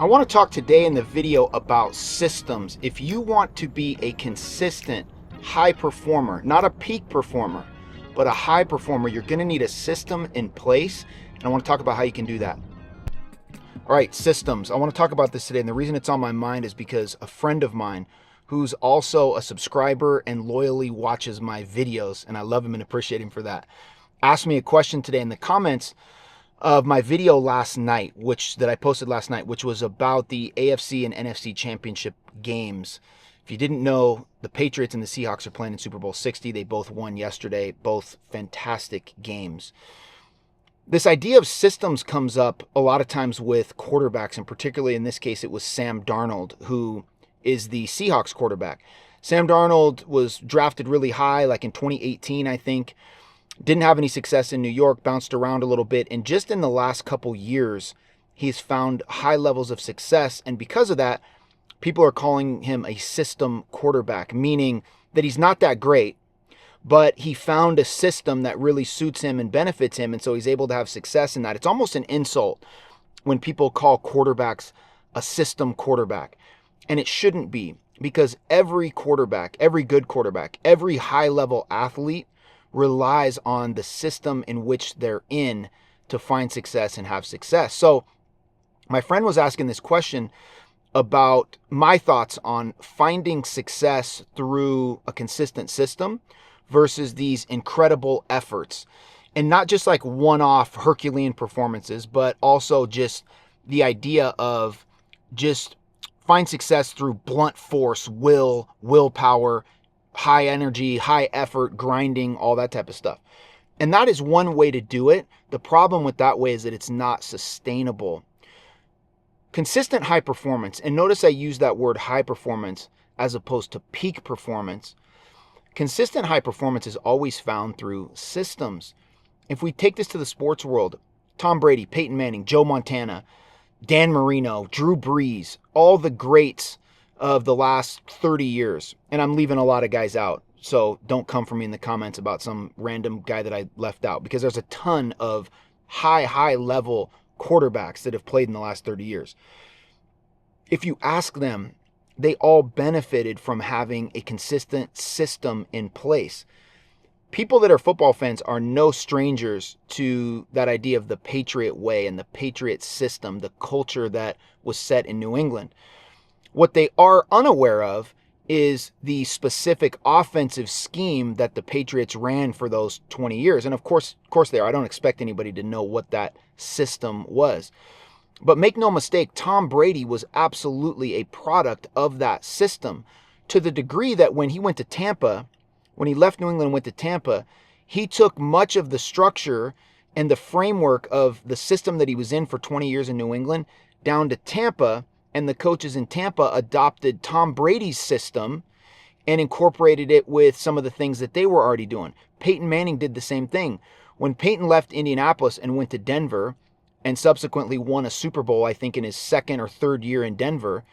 I want to talk today in the video about systems. If you want to be a consistent high performer, not a peak performer, but a high performer, you're going to need a system in place. And I want to talk about how you can do that. All right, systems. I want to talk about this today. And the reason it's on my mind is because a friend of mine who's also a subscriber and loyally watches my videos, and I love him and appreciate him for that, asked me a question today in the comments of my video last night, that I posted last night, which was about the AFC and NFC championship games. If you didn't know, the Patriots and the Seahawks are playing in Super Bowl 60. They both won yesterday, both fantastic games. This idea of systems comes up a lot of times with quarterbacks, and particularly in this case, it was Sam Darnold, who is the Seahawks quarterback. Sam Darnold was drafted really high, like in 2018, I think. Didn't have any success in New York, bounced around a little bit, and just in the last couple years, he's found high levels of success, and because of that, people are calling him a system quarterback, meaning that he's not that great, but he found a system that really suits him and benefits him, and so he's able to have success in that. It's almost an insult when people call quarterbacks a system quarterback, and it shouldn't be, because every quarterback, every good quarterback, every high-level athlete relies on the system in which they're in to find success and have success. So my friend was asking this question about my thoughts on finding success through a consistent system versus these incredible efforts. And not just like one-off Herculean performances, but also just the idea of just find success through blunt force, willpower, high energy, high effort, grinding, all that type of stuff. And that is one way to do it. The problem with that way is that it's not sustainable. Consistent high performance, and notice I use that word high performance as opposed to peak performance. Consistent high performance is always found through systems. If we take this to the sports world, Tom Brady, Peyton Manning, Joe Montana, Dan Marino, Drew Brees, all the greats of the last 30 years. And I'm leaving a lot of guys out, so don't come for me in the comments about some random guy that I left out, because there's a ton of high level quarterbacks that have played in the last 30 years. If you ask them, they all benefited from having a consistent system in place. People that are football fans are no strangers to that idea of the Patriot way and the Patriot system, the culture that was set in New England. What they are unaware of is the specific offensive scheme that the Patriots ran for those 20 years. And of course they are. I don't expect anybody to know what that system was. But make no mistake, Tom Brady was absolutely a product of that system, to the degree that when he went to Tampa, when he left New England and went to Tampa, he took much of the structure and the framework of the system that he was in for 20 years in New England down to Tampa. And the coaches in Tampa adopted Tom Brady's system and incorporated it with some of the things that they were already doing. Peyton Manning did the same thing. When Peyton left Indianapolis and went to Denver and subsequently won a Super Bowl, I think in his second or third year in Denver,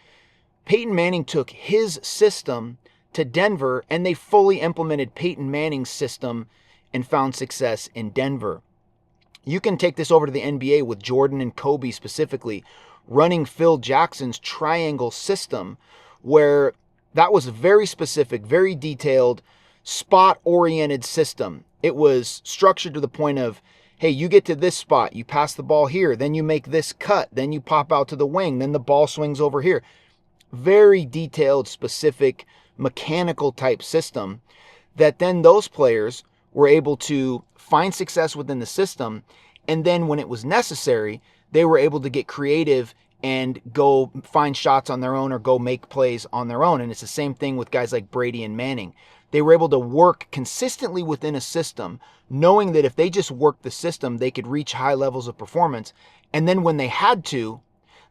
Peyton Manning took his system to Denver, and they fully implemented Peyton Manning's system and found success in Denver. You can take this over to the NBA with Jordan and Kobe specifically, running Phil Jackson's triangle system, where that was a very specific, very detailed, spot-oriented system. It was structured to the point of, hey, you get to this spot, you pass the ball here, then you make this cut, then you pop out to the wing, then the ball swings over here. Very detailed, specific, mechanical type system that then those players were able to find success within the system, and then when it was necessary, they were able to get creative and go find shots on their own or go make plays on their own. And it's the same thing with guys like Brady and Manning. They were able to work consistently within a system, knowing that if they just worked the system, they could reach high levels of performance. And then when they had to,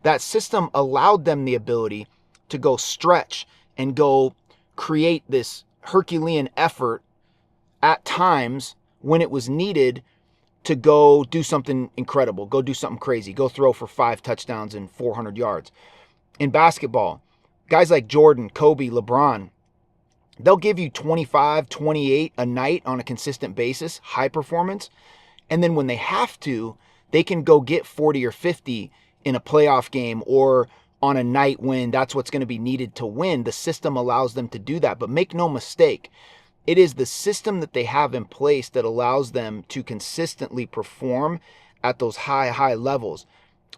that system allowed them the ability to go stretch and go create this Herculean effort at times when it was needed to go do something incredible, go do something crazy, go throw for 5 touchdowns and 400 yards. In basketball, guys like Jordan, Kobe, LeBron, they'll give you 25, 28 a night on a consistent basis, high performance. And then when they have to, they can go get 40 or 50 in a playoff game or on a night when that's what's going to be needed to win. The system allows them to do that. But make no mistake, it is the system that they have in place that allows them to consistently perform at those high levels.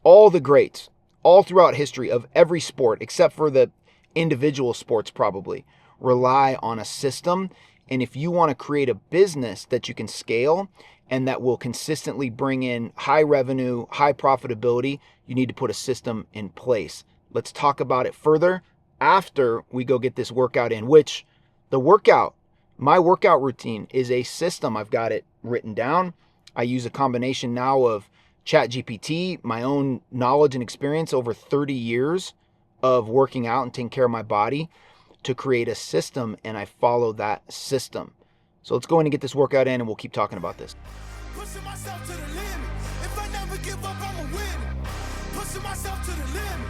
All the greats, all throughout history of every sport, except for the individual sports probably, rely on a system. And if you want to create a business that you can scale and that will consistently bring in high revenue, high profitability, you need to put a system in place. Let's talk about it further after we go get this workout in, which my workout routine is a system. I've got it written down. I use a combination now of ChatGPT, my own knowledge and experience over 30 years of working out and taking care of my body to create a system, and I follow that system. So let's go in and get this workout in, and we'll keep talking about this. Pushing myself to the limit. If I never give up, I'm a winner. Pushing myself to the limit.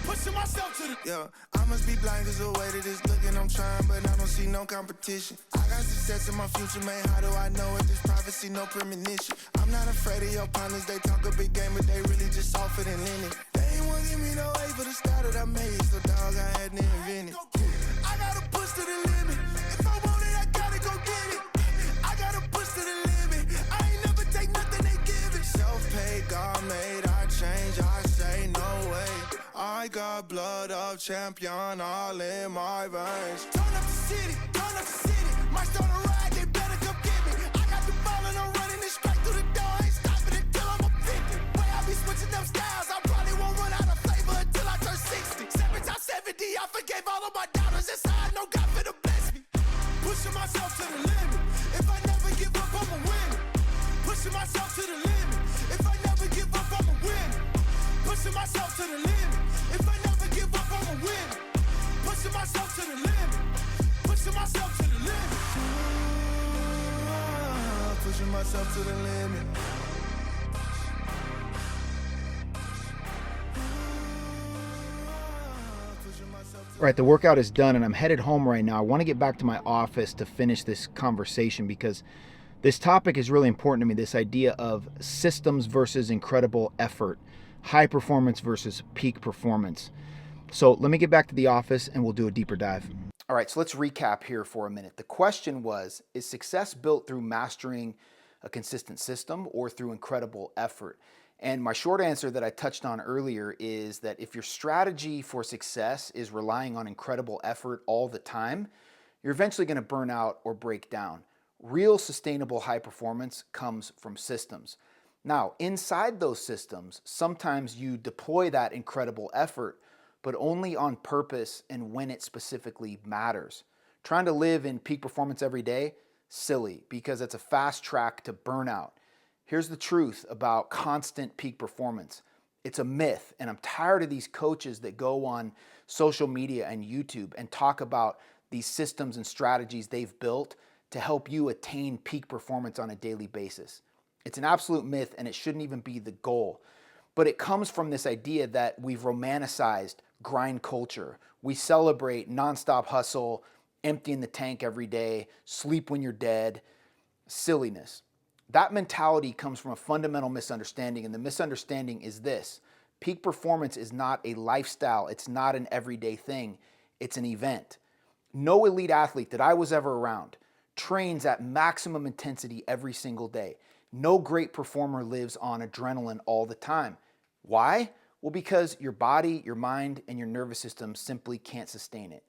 Pushing myself to the... Yeah, I must be blind cause the way that it's looking, I'm trying, but I don't see no competition. I got success in my future, man, how do I know it? This prophecy, no premonition. I'm not afraid of your opponents, they talk a big game, but they really just off it and in it. They ain't wanna give me no A for the style that I made, so dog, I had to invent it. I gotta push to the limit. If I want it, I gotta go get it. I gotta push to the limit. I ain't never take nothing they give it. Self-paid, God made, I change, I say no way. I got blood of champion all in my veins. Turn up the city, turn up the city. Might start a ride, they better come get me. I got the ball and I'm running it straight through the door. Ain't stopping until I'm a 50. Way I be switching them styles, I probably won't run out of flavor until I turn 60. 7 times 70, I forgave all of my doubters. It's hard, no God for to bless me. Pushing myself to the limit. If I never give up, I'm a winner. Pushing myself to the limit. If I never give up, I'm a winner. Pushing myself to the limit. If I never give up, I'm a winner. Pushing myself to the limit. Pushing myself to the limit. Pushing myself to the limit. All right, the workout is done and I'm headed home right now. I want to get back to my office to finish this conversation because this topic is really important to me, this idea of systems versus incredible effort, high performance versus peak performance. So let me get back to the office and we'll do a deeper dive. All right, so let's recap here for a minute. The question was, is success built through mastering a consistent system or through incredible effort? And my short answer that I touched on earlier is that if your strategy for success is relying on incredible effort all the time, you're eventually going to burn out or break down. Real sustainable high performance comes from systems. Now, inside those systems, sometimes you deploy that incredible effort, but only on purpose and when it specifically matters. Trying to live in peak performance every day, silly, because it's a fast track to burnout. Here's the truth about constant peak performance. It's a myth, and I'm tired of these coaches that go on social media and YouTube and talk about these systems and strategies they've built to help you attain peak performance on a daily basis. It's an absolute myth, and it shouldn't even be the goal. But it comes from this idea that we've romanticized grind culture. We celebrate nonstop hustle, emptying the tank every day, sleep when you're dead, silliness. That mentality comes from a fundamental misunderstanding, and the misunderstanding is this: peak performance is not a lifestyle, it's not an everyday thing, it's an event. No elite athlete that I was ever around trains at maximum intensity every single day. No great performer lives on adrenaline all the time. Why? Well, because your body, your mind, and your nervous system simply can't sustain it.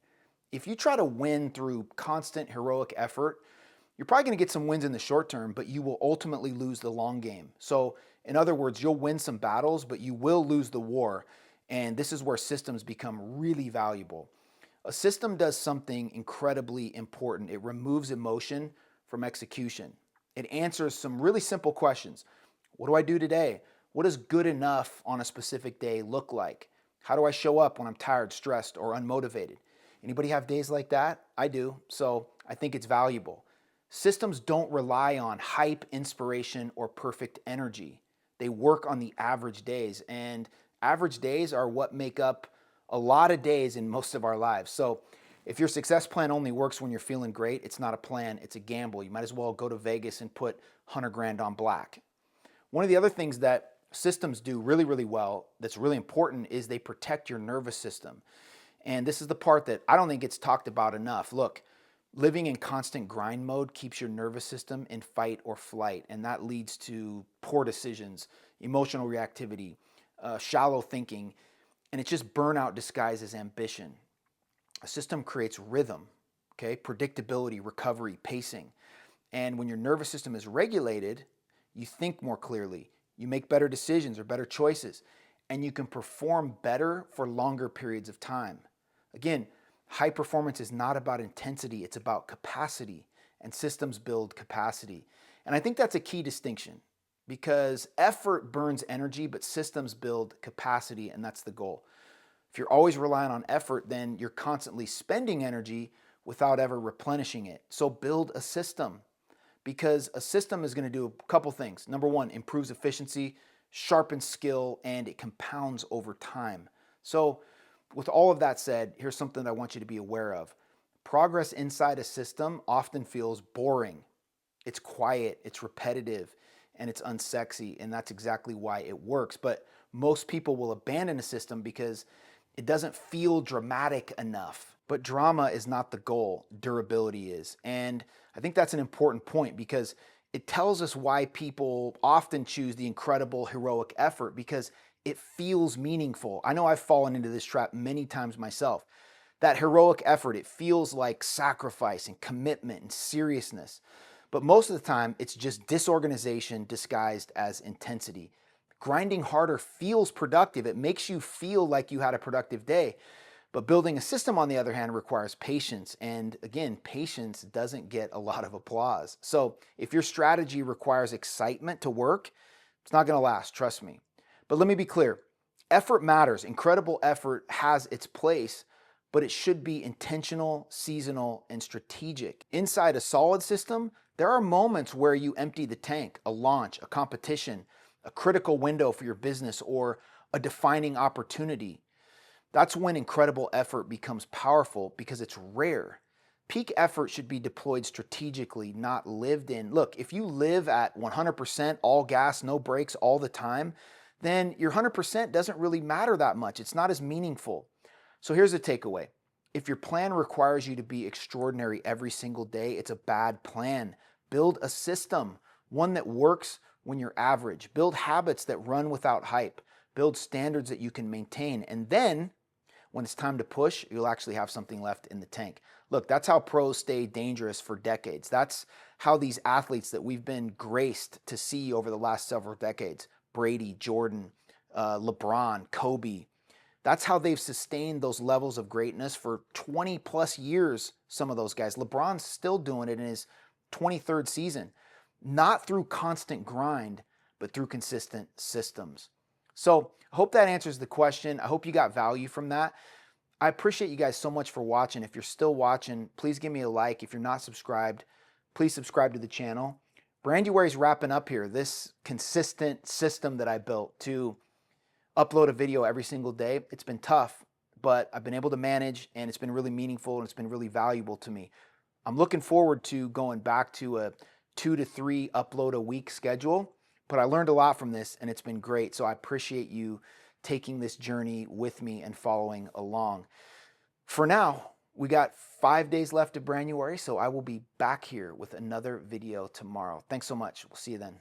If you try to win through constant heroic effort, you're probably going to get some wins in the short term, but you will ultimately lose the long game. So, in other words, you'll win some battles, but you will lose the war. And this is where systems become really valuable. A system does something incredibly important. It removes emotion from execution. It answers some really simple questions. What do I do today? What does good enough on a specific day look like? How do I show up when I'm tired, stressed, or unmotivated? Anybody have days like that? I do. So I think it's valuable. Systems don't rely on hype, inspiration, or perfect energy. They work on the average days, and average days are what make up a lot of days in most of our lives. So if your success plan only works when you're feeling great, it's not a plan, it's a gamble. You might as well go to Vegas and put 100 grand on black. One of the other things that systems do really, really well, that's really important, is they protect your nervous system. And this is the part that I don't think gets talked about enough. Look, living in constant grind mode keeps your nervous system in fight or flight, and that leads to poor decisions, emotional reactivity, shallow thinking, and it's just burnout disguised as ambition. A system creates rhythm, okay, predictability, recovery, pacing. And when your nervous system is regulated, you think more clearly, you make better decisions or better choices, and you can perform better for longer periods of time. Again, high performance is not about intensity, it's about capacity, and systems build capacity. And I think that's a key distinction because effort burns energy, but systems build capacity, and that's the goal. If you're always relying on effort, then you're constantly spending energy without ever replenishing it. So build a system, because a system is going to do a couple things. Number one, improves efficiency, sharpens skill, and it compounds over time. So with all of that said, here's something that I want you to be aware of. Progress inside a system often feels boring. It's quiet, it's repetitive, and it's unsexy, and that's exactly why it works. But most people will abandon a system because it doesn't feel dramatic enough. But drama is not the goal, durability is. And I think that's an important point because it tells us why people often choose the incredible heroic effort, because it feels meaningful. I know I've fallen into this trap many times myself. That heroic effort, it feels like sacrifice and commitment and seriousness. But most of the time, it's just disorganization disguised as intensity. Grinding harder feels productive. It makes you feel like you had a productive day. But building a system, on the other hand, requires patience. And again, patience doesn't get a lot of applause. So if your strategy requires excitement to work, it's not going to last, trust me. But let me be clear. Effort matters. Incredible effort has its place, but it should be intentional, seasonal, and strategic. Inside a solid system, there are moments where you empty the tank, a launch, a competition, a critical window for your business, or a defining opportunity. That's when incredible effort becomes powerful because it's rare. Peak effort should be deployed strategically, not lived in. Look, if you live at 100% all gas, no brakes all the time, then your 100% doesn't really matter that much. It's not as meaningful. So here's the takeaway. If your plan requires you to be extraordinary every single day, it's a bad plan. Build a system, one that works when you're average. Build habits that run without hype. Build standards that you can maintain. And then when it's time to push, you'll actually have something left in the tank. Look, that's how pros stay dangerous for decades. That's how these athletes that we've been graced to see over the last several decades, Brady, Jordan, LeBron, Kobe, that's how they've sustained those levels of greatness for 20 plus years, some of those guys. LeBron's still doing it in his 23rd season, not through constant grind, but through consistent systems. So I hope that answers the question. I hope you got value from that. I appreciate you guys so much for watching. If you're still watching, please give me a like. If you're not subscribed, please subscribe to the channel. Branduary's wrapping up here. This consistent system that I built to upload a video every single day. It's been tough, but I've been able to manage, and it's been really meaningful, and it's been really valuable to me. I'm looking forward to going back to a 2 to 3 upload a week schedule, but I learned a lot from this, and it's been great. So I appreciate you taking this journey with me and following along. For now, we got 5 days left of Branduary, so I will be back here with another video tomorrow. Thanks so much. We'll see you then.